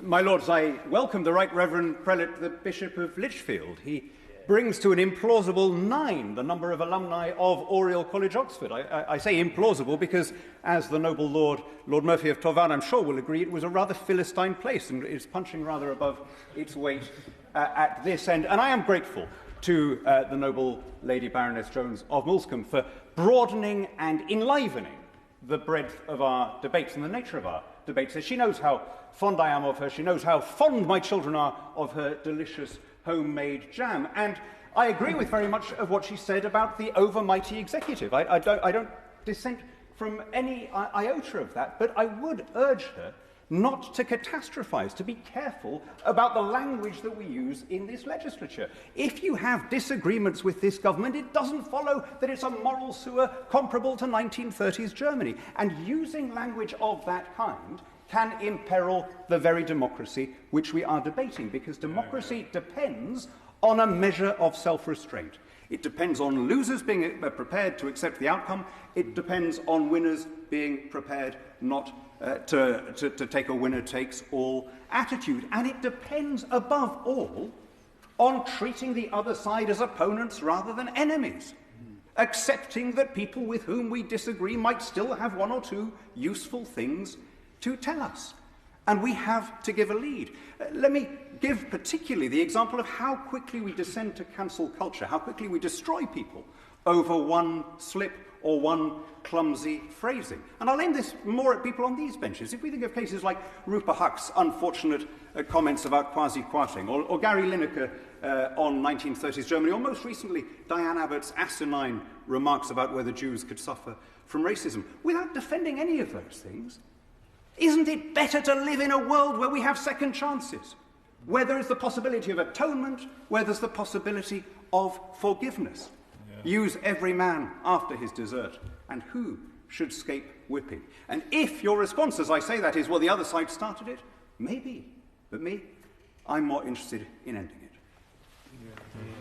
My Lords, I welcome the Right Reverend Prelate, the Bishop of Lichfield. He brings to an implausible 9 the number of alumni of Oriel College, Oxford. I say implausible because, as the noble Lord Murphy of Torvan, I'm sure will agree, it was a rather Philistine place and is punching rather above its weight at this end. And I am grateful to the noble Lady Baroness Jones of Moulscombe for broadening and enlivening the breadth of our debates and the nature of our debates. She knows how fond I am of her. She knows how fond my children are of her delicious homemade jam. And I agree with very much of what she said about the overmighty executive. I don't dissent from any iota of that, but I would urge her not to catastrophize, to be careful about the language that we use in this legislature. If you have disagreements with this government, it doesn't follow that it's a moral sewer comparable to 1930s Germany. And using language of that kind can imperil the very democracy which we are debating, because democracy depends on a measure of self-restraint. It depends on losers being prepared to accept the outcome. It depends on winners being prepared not to take a winner-takes-all attitude. And it depends, above all, on treating the other side as opponents rather than enemies, accepting that people with whom we disagree might still have one or two useful things to tell us. And we have to give a lead. Let me give particularly the example of how quickly we descend to cancel culture, how quickly we destroy people over one slip or one clumsy phrasing. And I'll aim this more at people on these benches. If we think of cases like Rupert Huck's unfortunate comments about quasi-quarting, or Gary Lineker on 1930s Germany, or most recently Diane Abbott's asinine remarks about whether Jews could suffer from racism, without defending any of those things, isn't it better to live in a world where we have second chances, where there is the possibility of atonement, where there's the possibility of forgiveness? Use every man after his desert, and who should scape whipping? And if your response, as I say that, is, well, the other side started it, maybe, but me, I'm more interested in ending it.